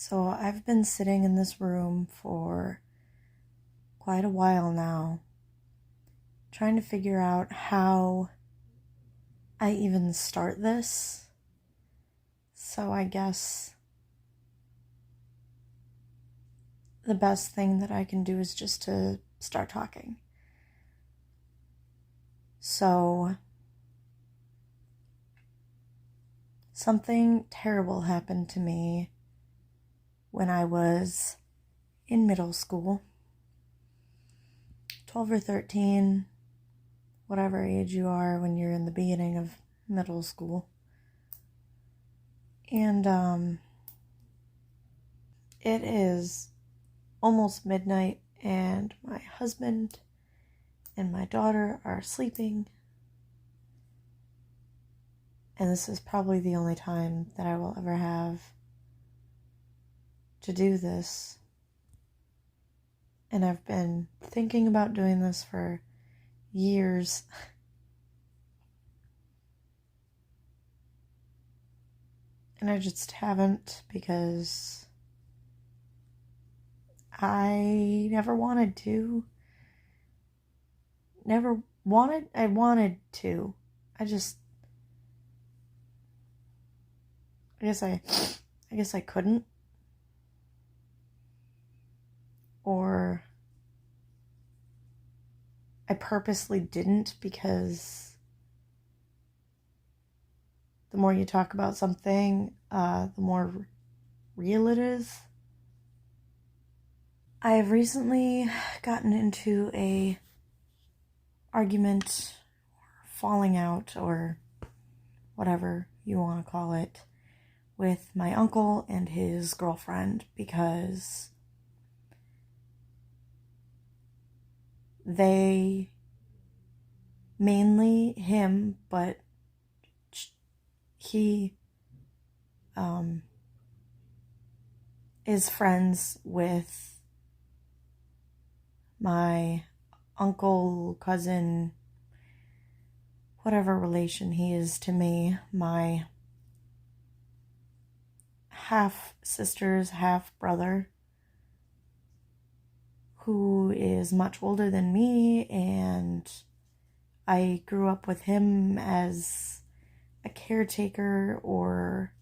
So I've been sitting in this room for quite a while now, trying to figure out how I even start this. So I guess the best thing that I can do is just to start talking. So something terrible happened to me when I was in middle school. 12 or 13, whatever age you are when you're in the beginning of middle school. And it is almost midnight and my husband and my daughter are sleeping. And this is probably the only time that I will ever have to do this. And I've been thinking about doing this for years. And I just haven't because I never wanted to. I wanted to. I guess I couldn't. Or I purposely didn't because the more you talk about something, the more real it is. I have recently gotten into a argument, falling out, or whatever you want to call it, with my uncle and his girlfriend because they, mainly him, but he is friends with my uncle, cousin, whatever relation he is to me, my half sisters, half brother, who is much older than me, and I grew up with him as a caretaker or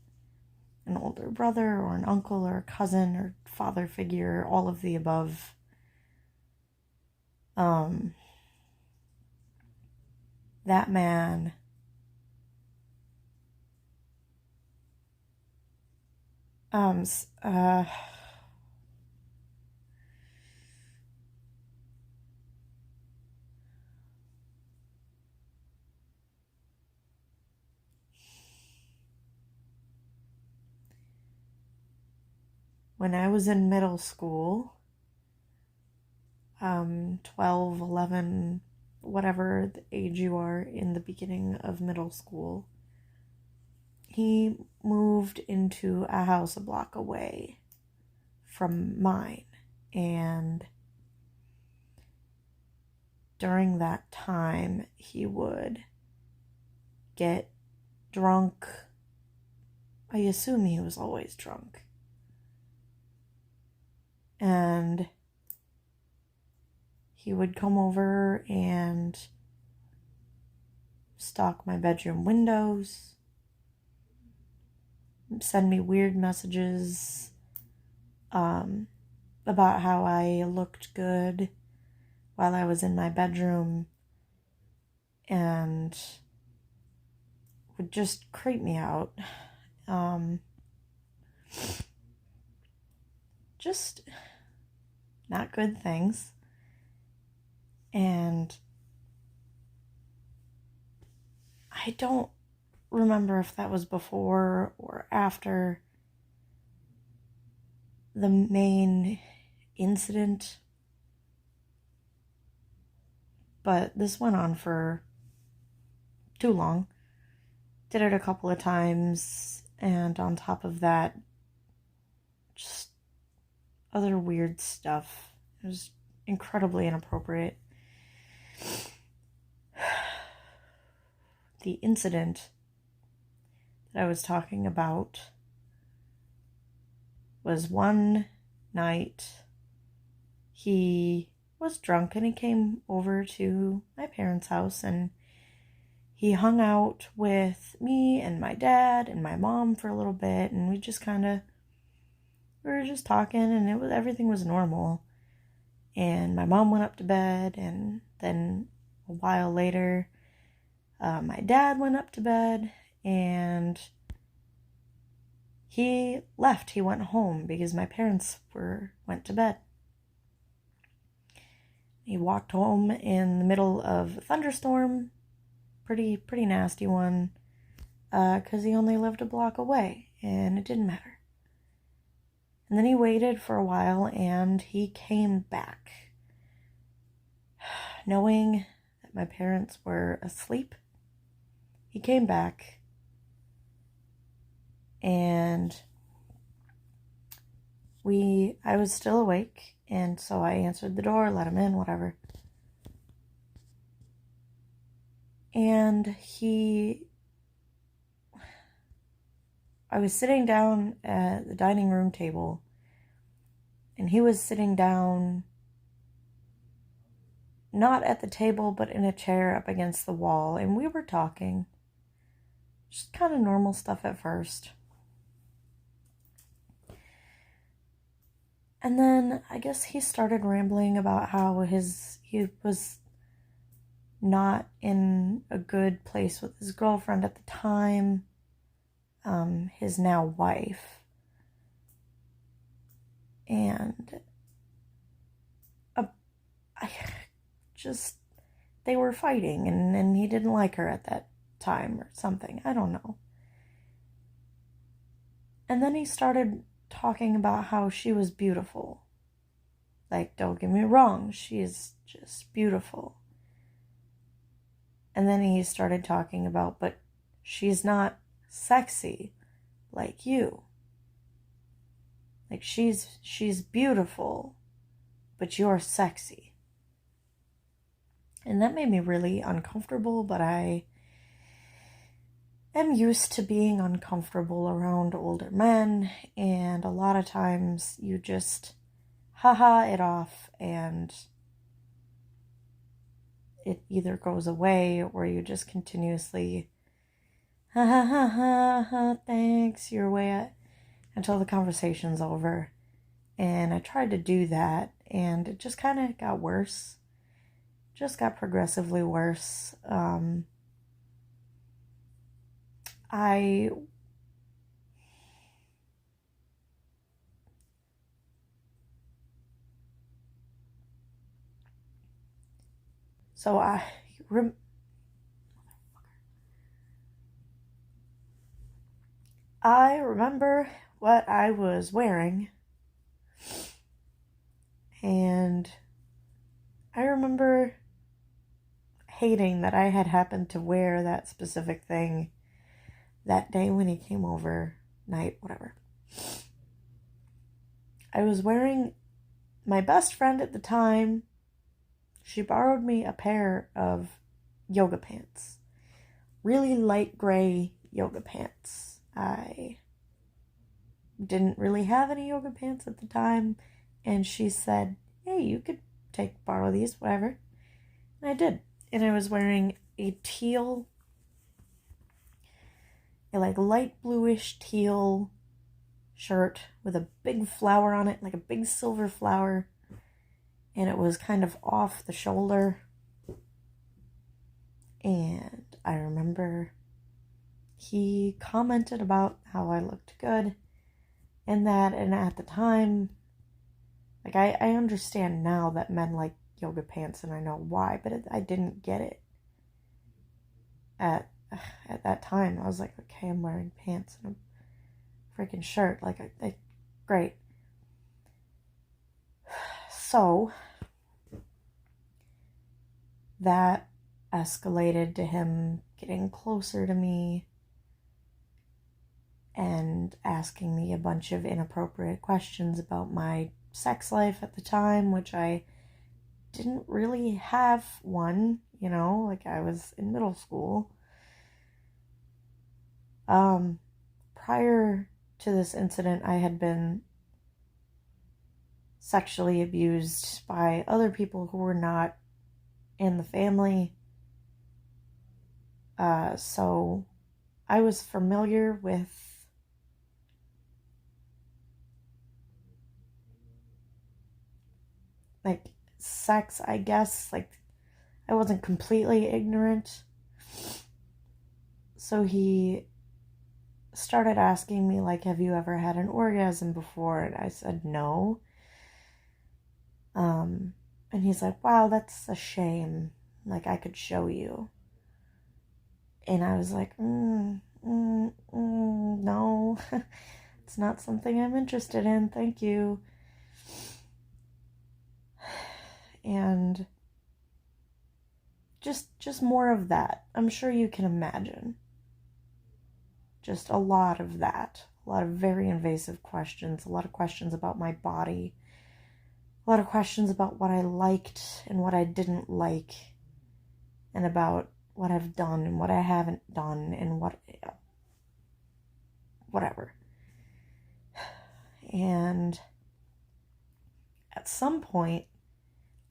an older brother or an uncle or a cousin or father figure, all of the above. That man when I was in middle school, 12, 11, whatever the age you are in the beginning of middle school, he moved into a house a block away from mine. And during that time, he would get drunk. I assume he was always drunk. And he would come over and stalk my bedroom windows, send me weird messages about how I looked good while I was in my bedroom, and would just creep me out. Just not good things. And I don't remember if that was before or after the main incident, but this went on for too long. Did it a couple of times, and on top of that, just other weird stuff. It was incredibly inappropriate. The incident that I was talking about was one night he was drunk and he came over to my parents' house and he hung out with me and my dad and my mom for a little bit, and we were just talking, and everything was normal. And my mom went up to bed, and then a while later, my dad went up to bed, and he left. He went home because my parents went to bed. He walked home in the middle of a thunderstorm, pretty nasty one, because he only lived a block away, and it didn't matter. And then he waited for a while, and he came back, knowing that my parents were asleep. He came back, and I was still awake, and so I answered the door, let him in, whatever. And I was sitting down at the dining room table, and he was sitting down, not at the table, but in a chair up against the wall, and we were talking. Just kind of normal stuff at first. And then I guess he started rambling about how he was not in a good place with his girlfriend at the time, his now wife. And they were fighting, and he didn't like her at that time or something. I don't know. And then he started talking about how she was beautiful. Like, don't get me wrong, she is just beautiful. And then he started talking about, but she's not sexy like you. Like, she's beautiful, but you're sexy. And that made me really uncomfortable, but I am used to being uncomfortable around older men, and a lot of times you just haha it off, and it either goes away or you just continuously ha ha ha ha ha thanks your way at, until the conversation's over. And I tried to do that, and it just kind of got worse. Just got progressively worse. I remember what I was wearing, and I remember hating that I had happened to wear that specific thing that day when he came over, night, whatever. I was wearing my best friend at the time. She borrowed me a pair of yoga pants. Really light gray yoga pants. I didn't really have any yoga pants at the time, and she said, hey, you could borrow these, whatever. And I did. And I was wearing a light bluish teal shirt with a big flower on it, like a big silver flower. And it was kind of off the shoulder. And I remember he commented about how I looked good in that. And at the time, like, I understand now that men like yoga pants, and I know why, but I didn't get it at that time. I was like, okay, I'm wearing pants and a freaking shirt. Like, great. So that escalated to him getting closer to me and asking me a bunch of inappropriate questions about my sex life at the time, which I didn't really have one, like I was in middle school. Prior to this incident, I had been sexually abused by other people who were not in the family. So I was familiar with like sex, I guess. Like, I wasn't completely ignorant. So he started asking me, like, have you ever had an orgasm before? And I said no. And he's like, wow, that's a shame. Like, I could show you. And I was like, no, it's not something I'm interested in. Thank you. And just more of that. I'm sure you can imagine. Just a lot of that. A lot of very invasive questions. A lot of questions about my body. A lot of questions about what I liked and what I didn't like. And about what I've done and what I haven't done and whatever. And at some point,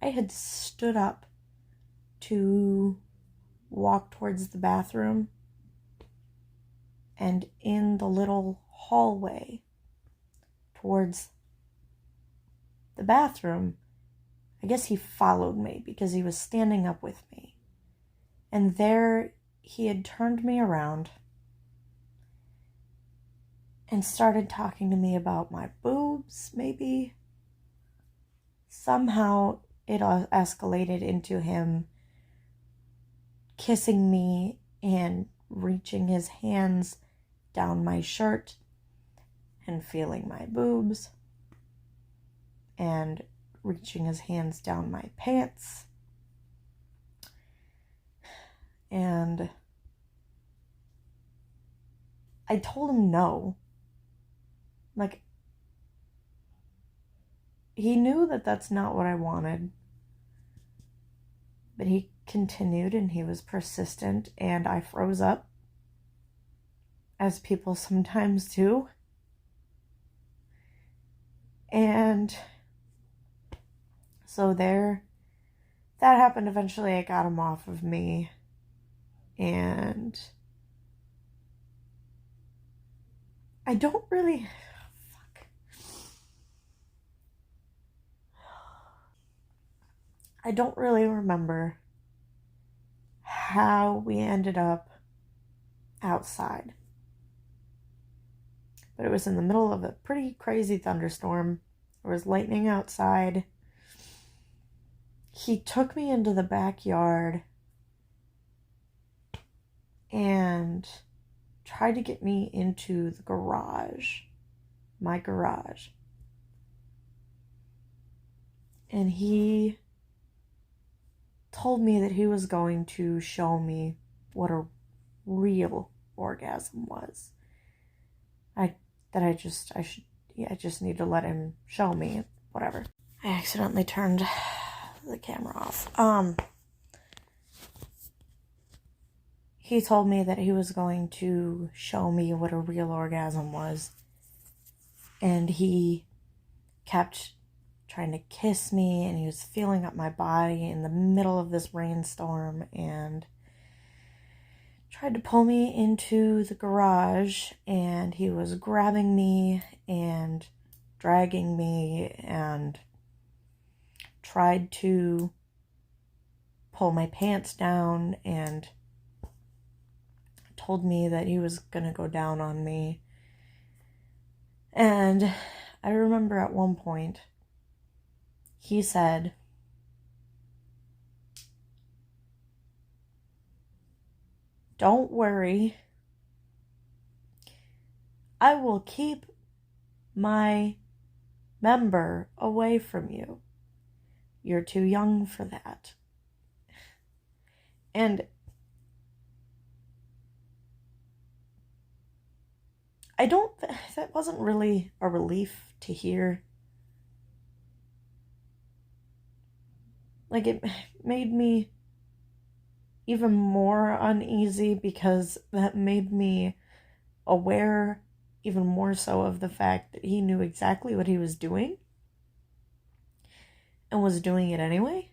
I had stood up to walk towards the bathroom, and in the little hallway towards the bathroom, I guess he followed me because he was standing up with me. And there he had turned me around and started talking to me about my boobs, maybe. Somehow it escalated into him kissing me and reaching his hands down my shirt and feeling my boobs and reaching his hands down my pants. And I told him no. Like, he knew that that's not what I wanted. But he continued and he was persistent, and I froze up, as people sometimes do. And so that happened. Eventually I got him off of me, and I don't really remember how we ended up outside. But it was in the middle of a pretty crazy thunderstorm. There was lightning outside. He took me into the backyard and tried to get me into the garage, my garage. And he told me that he was going to show me what a real orgasm was. I just need to let him show me, whatever. I accidentally turned the camera off. He told me that he was going to show me what a real orgasm was. And he kept trying to kiss me, and he was feeling up my body in the middle of this rainstorm, and tried to pull me into the garage, and he was grabbing me and dragging me and tried to pull my pants down and told me that he was gonna go down on me. And I remember at one point he said, "Don't worry, I will keep my member away from you. You're too young for that." And that wasn't really a relief to hear. Like, it made me even more uneasy, because that made me aware even more so of the fact that he knew exactly what he was doing. and was doing it anyway.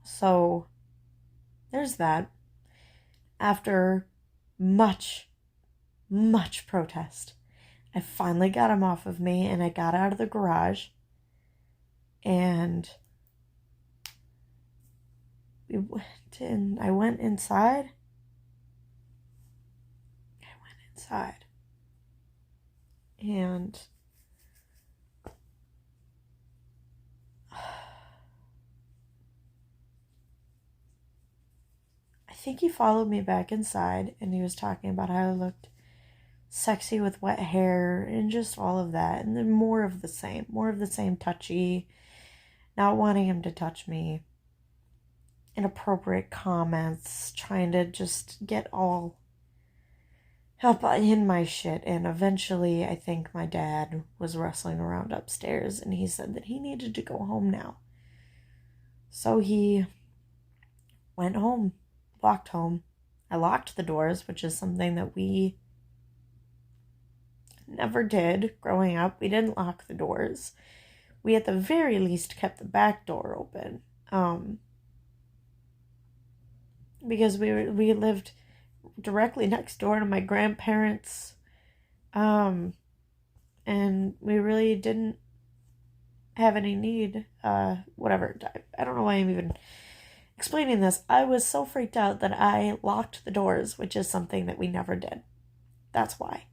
So there's that. After much, much protest, I finally got him off of me, and I got out of the garage, and I went inside. And I think he followed me back inside, and he was talking about how I looked sexy with wet hair and just all of that. And then more of the same touchy, not wanting him to touch me, inappropriate comments, trying to just get all up in my shit. And eventually, I think my dad was wrestling around upstairs, and he said that he needed to go home now. So he went home, walked home. I locked the doors, which is something that we never did growing up. We didn't lock the doors. We at the very least kept the back door open. Because we lived directly next door to my grandparents. And we really didn't have any need, whatever. I don't know why I'm even explaining this. I was so freaked out that I locked the doors, which is something that we never did. That's why.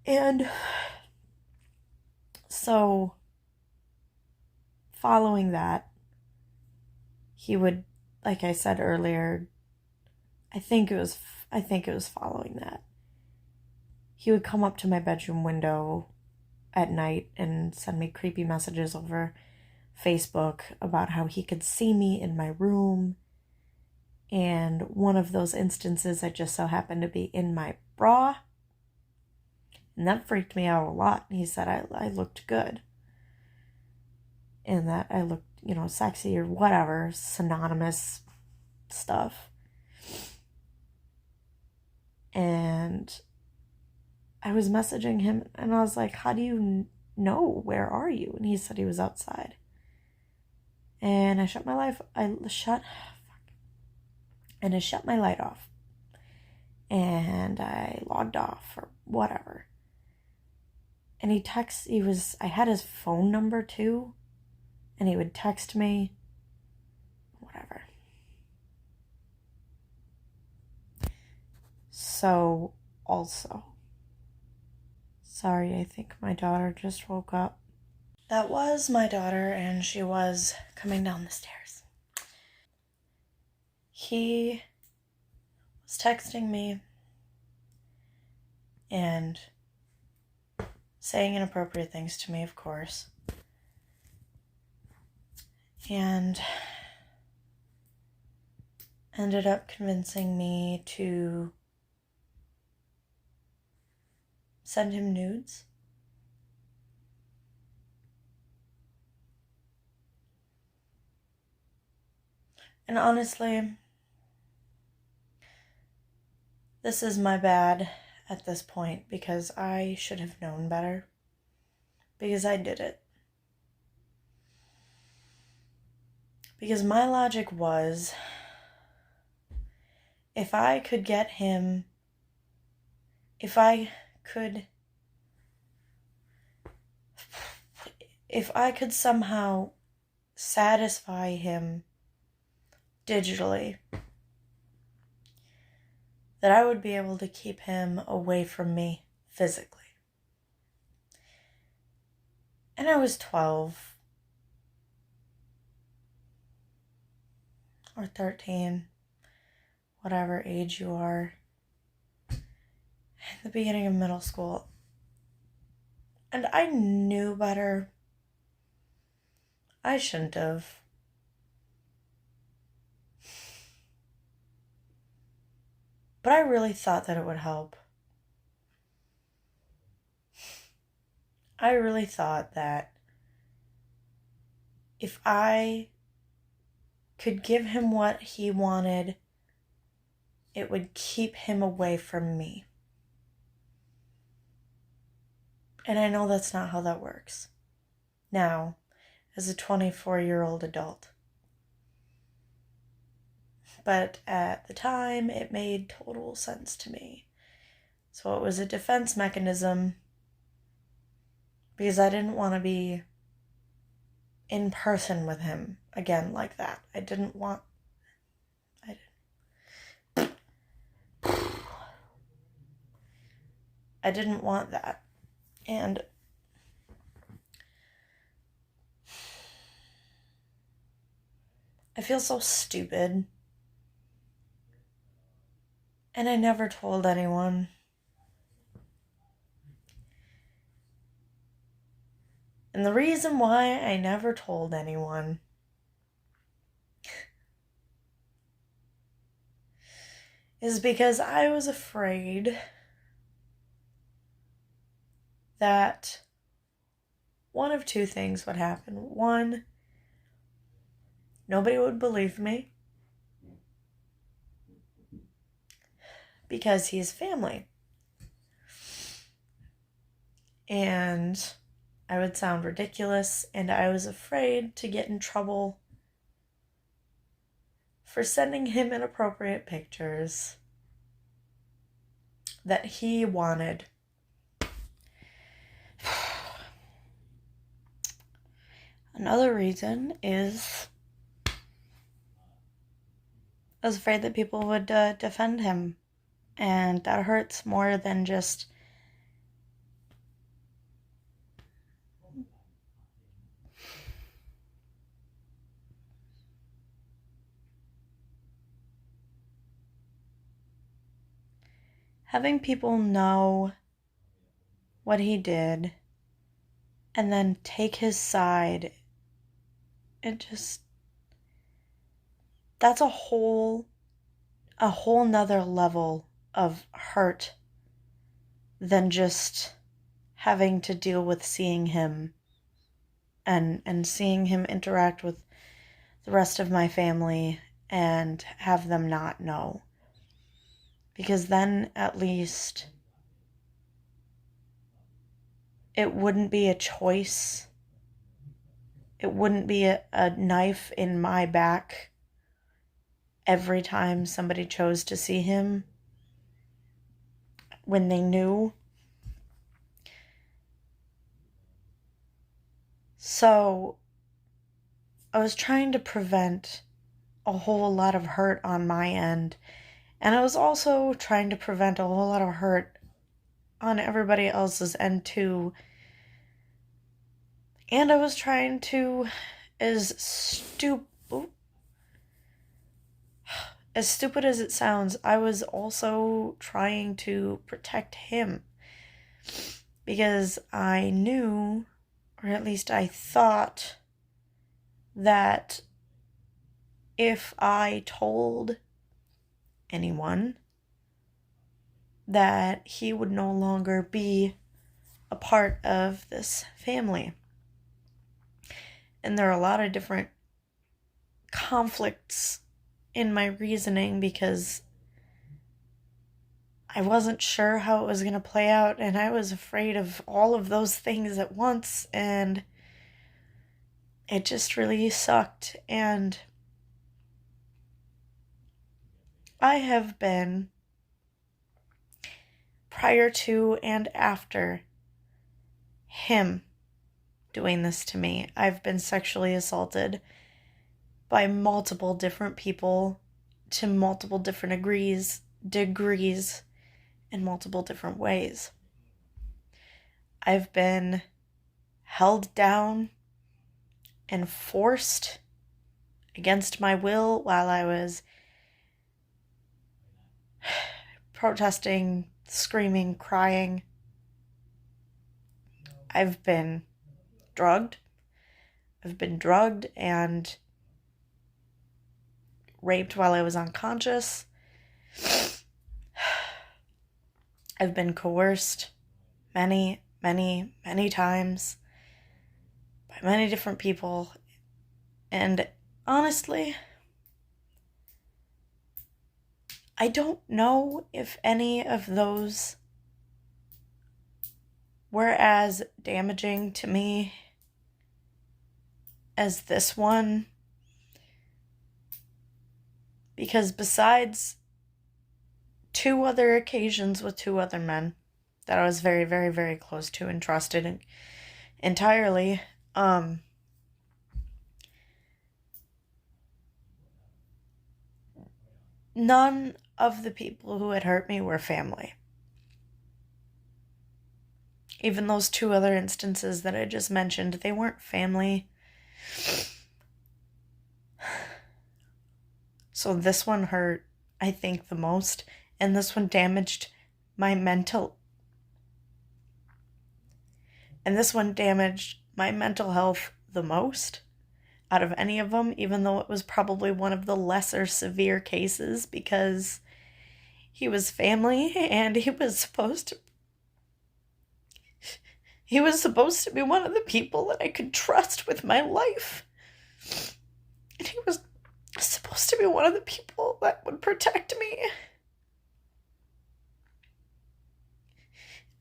And so, following that, he would, like I said earlier, I think it was following that, he would come up to my bedroom window at night and send me creepy messages over Facebook about how he could see me in my room. And one of those instances, I just so happened to be in my bra. And that freaked me out a lot. He said I looked good. And that I looked, sexy or whatever, synonymous stuff. And I was messaging him, and I was like, how do you know? Where are you? And he said he was outside. And I shut my light off. And I logged off or whatever. And I had his phone number too. And he would text me. Whatever. So, also. Sorry, I think my daughter just woke up. That was my daughter, and she was coming down the stairs. He was texting me and saying inappropriate things to me, of course. And ended up convincing me to send him nudes. And honestly, this is my bad at this point, because I should have known better. Because I did it. Because my logic was, if I could somehow satisfy him digitally, that I would be able to keep him away from me physically. And I was 12 or 13, whatever age you are, in the beginning of middle school. And I knew better. I shouldn't have. But I really thought that it would help. I really thought that if I could give him what he wanted, it would keep him away from me. And I know that's not how that works. Now, as a 24-year-old adult. But at the time, it made total sense to me. So it was a defense mechanism because I didn't want to be in person with him again like that. I didn't want that. And I feel so stupid. And I never told anyone. And the reason why I never told anyone is because I was afraid that one of two things would happen. One, nobody would believe me because he's family. And I would sound ridiculous, and I was afraid to get in trouble for sending him inappropriate pictures that he wanted. Another reason is I was afraid that people would defend him, and that hurts more than just having people know what he did and then take his side. That's a whole nother level of hurt than just having to deal with seeing him and seeing him interact with the rest of my family and have them not know. Because then at least it wouldn't be a choice. It wouldn't be a knife in my back every time somebody chose to see him when they knew. So I was trying to prevent a whole lot of hurt on my end. And I was also trying to prevent a whole lot of hurt on everybody else's end too. And I was trying to, as stupid as it sounds, I was also trying to protect him. Because I knew, or at least I thought, that if I told anyone, that he would no longer be a part of this family. And there are a lot of different conflicts in my reasoning because I wasn't sure how it was going to play out, and I was afraid of all of those things at once, and it just really sucked. And I have been, prior to and after him doing this to me, I've been sexually assaulted by multiple different people to multiple different degrees in multiple different ways. I've been held down and forced against my will while I was protesting, screaming, crying. I've been drugged. I've been drugged and raped while I was unconscious. I've been coerced many, many, many times by many different people. And honestly, I don't know if any of those were as damaging to me as this one, because besides 2 other occasions with 2 other men that I was very, very, very close to and trusted entirely, none of the people who had hurt me were family. Even those 2 other instances that I just mentioned, they weren't family. So this one hurt, I think, the most, and this one damaged my mental. And this one damaged my mental health the most out of any of them, even though it was probably one of the lesser severe cases, because he was family and he was supposed to be one of the people that I could trust with my life. And he was supposed to be one of the people that would protect me.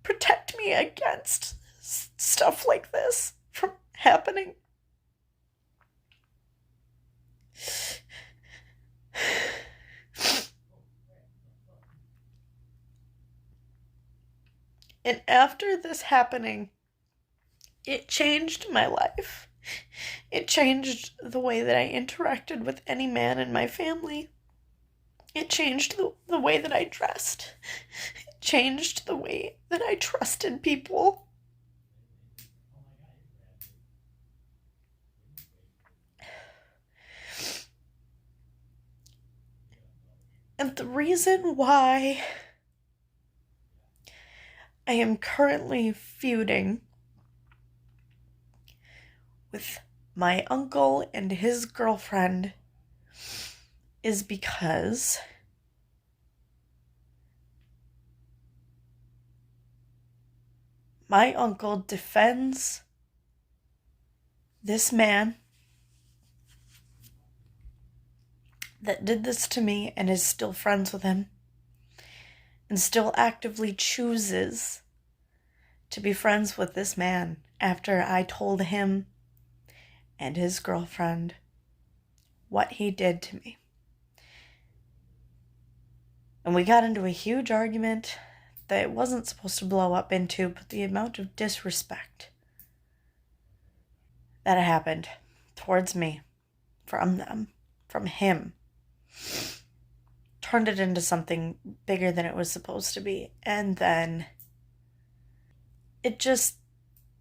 Protect me against stuff like this from happening. And after this happening, it changed my life. It changed the way that I interacted with any man in my family. It changed the way that I dressed. It changed the way that I trusted people. And the reason why I am currently feuding with my uncle and his girlfriend is because my uncle defends this man that did this to me and is still friends with him and still actively chooses to be friends with this man after I told him and his girlfriend what he did to me. And we got into a huge argument that it wasn't supposed to blow up into, but the amount of disrespect that happened towards me from them, from him, turned it into something bigger than it was supposed to be. And then it just,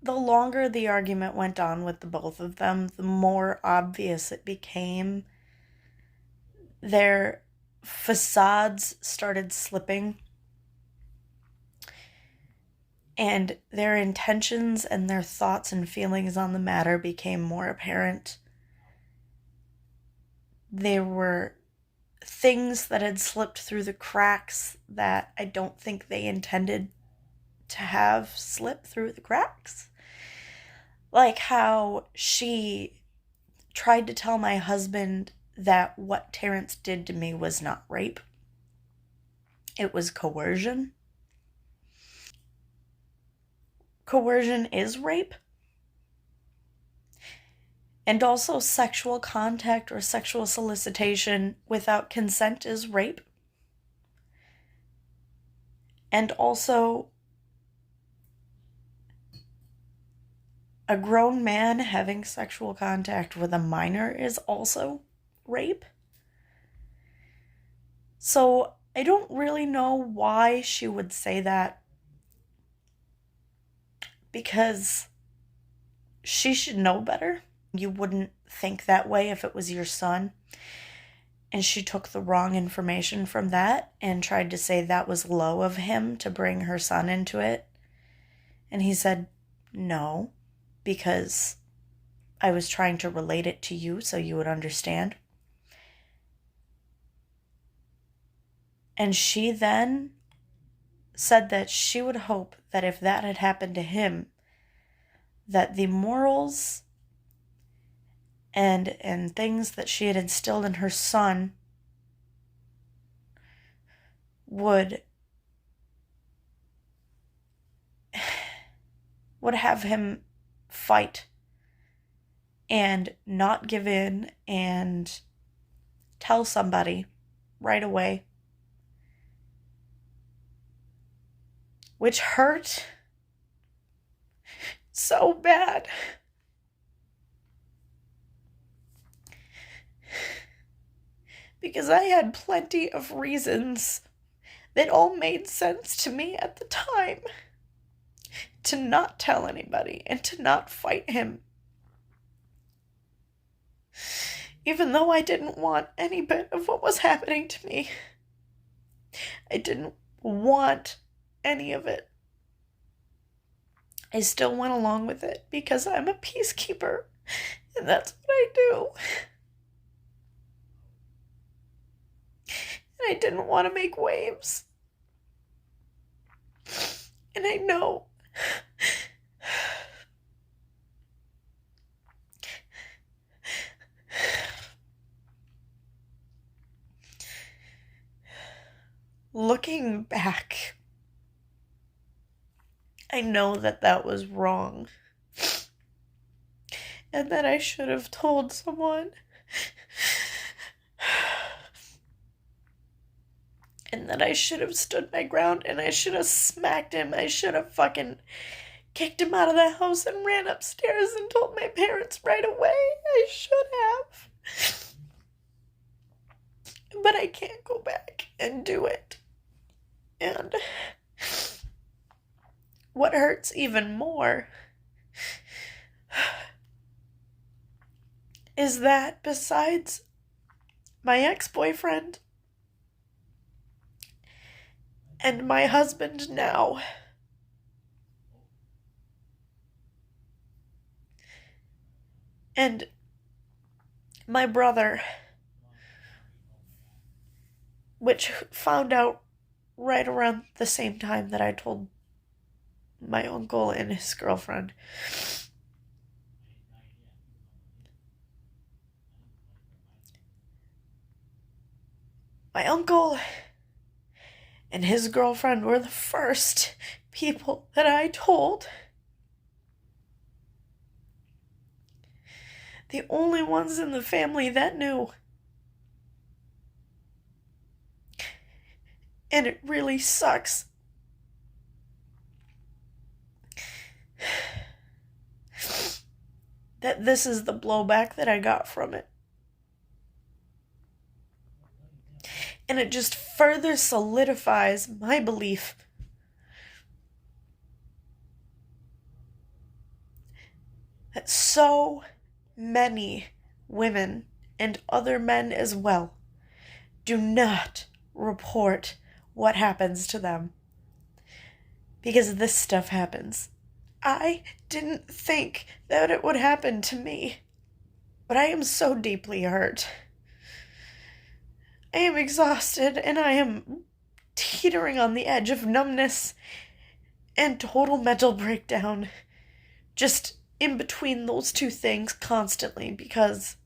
the longer the argument went on with the both of them, the more obvious it became. Their facades started slipping, and their intentions and their thoughts and feelings on the matter became more apparent. There were things that had slipped through the cracks that I don't think they intended to have slip through the cracks. Like how she tried to tell my husband that what Terrence did to me was not rape. It was coercion. Coercion is rape. And also sexual contact or sexual solicitation without consent is rape. And also a grown man having sexual contact with a minor is also rape. So I don't really know why she would say that, because she should know better. You wouldn't think that way if it was your son. And she took the wrong information from that and tried to say that was low of him to bring her son into it. And he said, no, because I was trying to relate it to you so you would understand. And she then said that she would hope that if that had happened to him, that the morals and things that she had instilled in her son would would have him fight and not give in and tell somebody right away, which hurt so bad. Because I had plenty of reasons that all made sense to me at the time to not tell anybody and to not fight him. Even though I didn't want any bit of what was happening to me. I didn't want any of it. I still went along with it because I'm a peacekeeper, and that's what I do. And I didn't want to make waves. And I know looking back, I know that that was wrong. And that I should have told someone. And that I should have stood my ground and I should have smacked him. I should have fucking kicked him out of the house and ran upstairs and told my parents right away. I should have. But I can't go back and do it. And what hurts even more is that besides my ex-boyfriend and my husband now, and my brother, which found out right around the same time that I told my uncle and his girlfriend. My uncle and his girlfriend were the first people that I told. The only ones in the family that knew. And it really sucks. That this is the blowback that I got from it. And it just further solidifies my belief that so many women and other men as well do not report what happens to them. Because this stuff happens. I didn't think that it would happen to me. But I am so deeply hurt. I am exhausted and I am teetering on the edge of numbness and total mental breakdown. Just in between those two things constantly because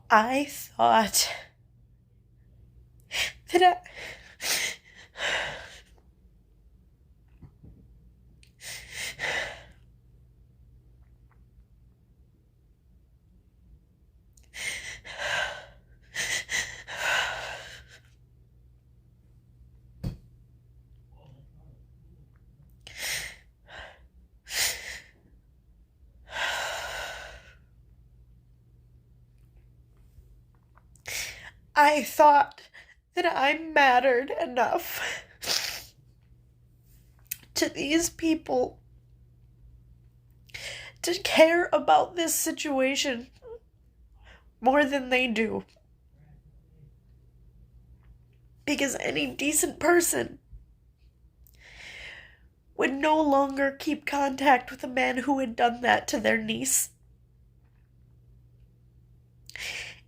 I thought that I mattered enough to these people to care about this situation more than they do. Because any decent person would no longer keep contact with a man who had done that to their niece.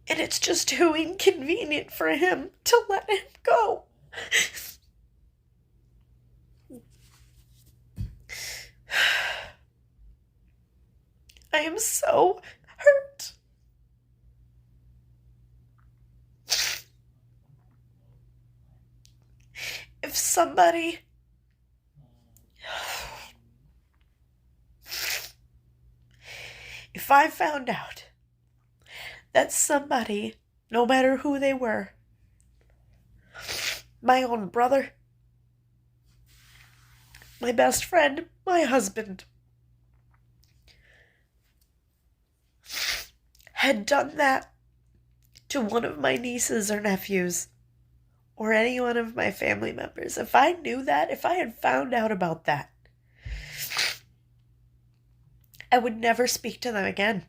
And it's just too inconvenient for him to let him go. I am so hurt. If somebody If I found out that somebody, no matter who they were, my own brother, my best friend, my husband, had done that to one of my nieces or nephews, or any one of my family members, if I knew that, if I had found out about that, I would never speak to them again.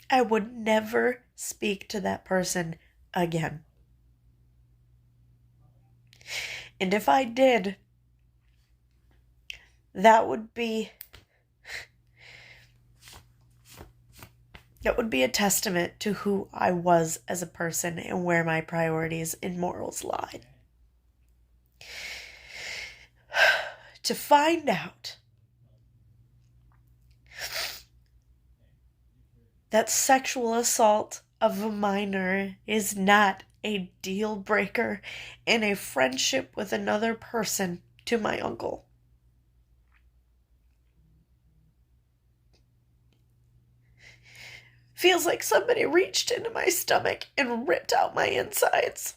I would never speak to that person again. And if I did, that would be a testament to who I was as a person and where my priorities and morals lied. To find out that sexual assault of a minor is not a deal breaker in a friendship with another person to my uncle. Feels like somebody reached into my stomach and ripped out my insides.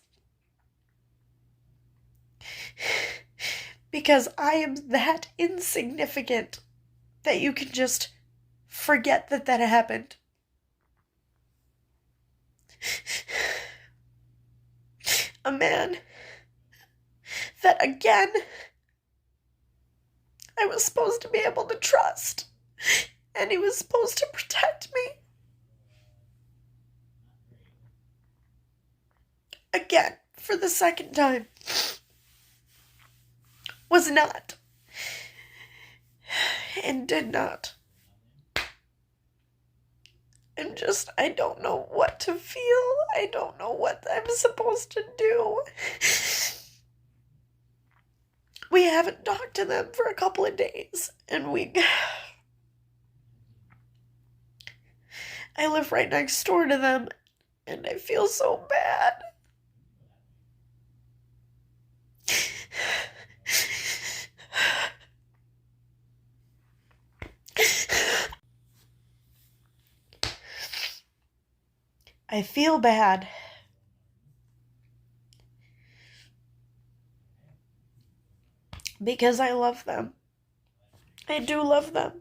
Because I am that insignificant that you can just forget that happened. A man that, again, I was supposed to be able to trust, and he was supposed to protect me. Again, for the second time, was not, and did not. I don't know what to feel. I don't know what I'm supposed to do. We haven't talked to them for a couple of days, and I live right next door to them, and I feel so bad. I feel bad. Because I love them. I do love them.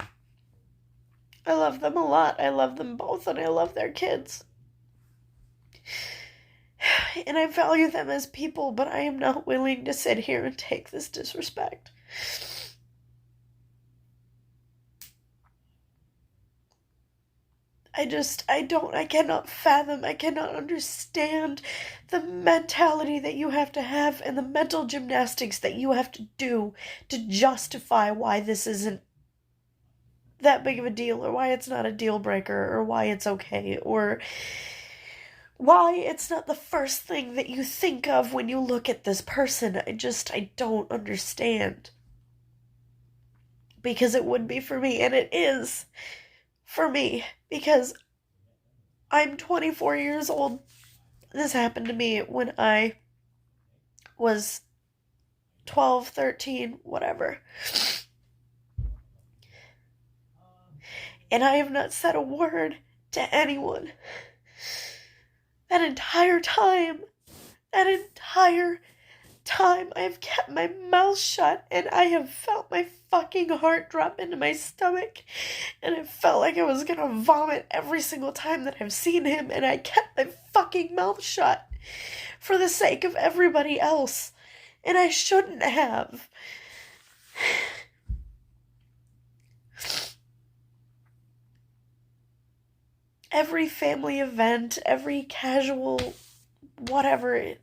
I love them a lot. I love them both, and I love their kids. And I value them as people, but I am not willing to sit here and take this disrespect. I cannot fathom, I cannot understand the mentality that you have to have and the mental gymnastics that you have to do to justify why this isn't that big of a deal, or why it's not a deal breaker, or why it's okay, or why it's not the first thing that you think of when you look at this person. I don't understand. Because it would be for me, and it is for me, because I'm 24 years old. This happened to me when I was 12, 13, whatever. And I have not said a word to anyone. That entire time, I have kept my mouth shut, and I have felt my fucking heart drop into my stomach, and I felt like I was gonna vomit every single time that I've seen him, and I kept my fucking mouth shut for the sake of everybody else, and I shouldn't have. Every family event, every casual whatever,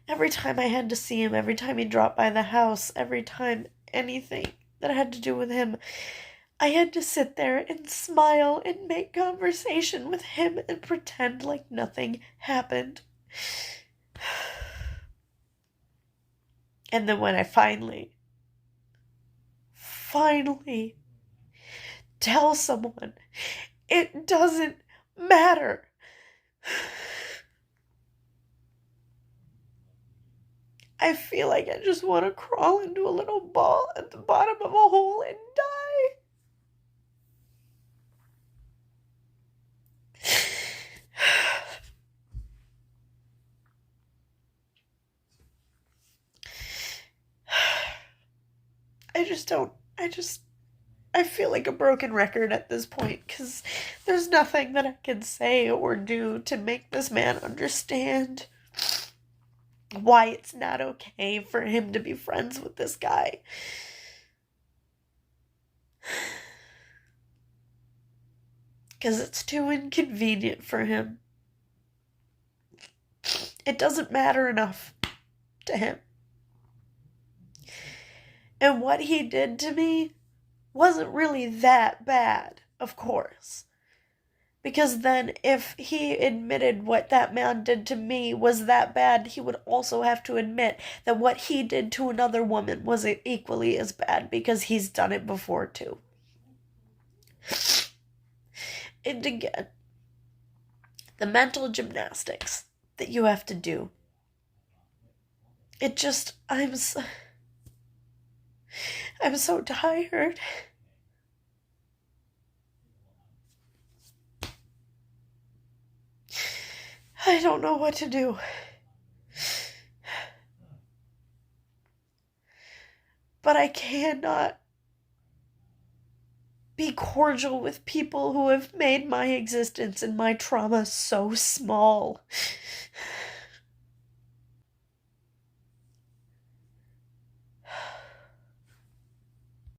every time I had to see him, every time he dropped by the house, every time anything that had to do with him, I had to sit there and smile and make conversation with him and pretend like nothing happened. And then when I finally tell someone, it doesn't matter. I feel like I just want to crawl into a little ball at the bottom of a hole and die. I feel like a broken record at this point because there's nothing that I can say or do to make this man understand why it's not okay for him to be friends with this guy. Because it's too inconvenient for him. It doesn't matter enough to him. And what he did to me wasn't really that bad, of course. Because then if he admitted what that man did to me was that bad, he would also have to admit that what he did to another woman was equally as bad because he's done it before too. And again, the mental gymnastics that you have to do. It just, I'm so tired. I don't know what to do. But I cannot be cordial with people who have made my existence and my trauma so small.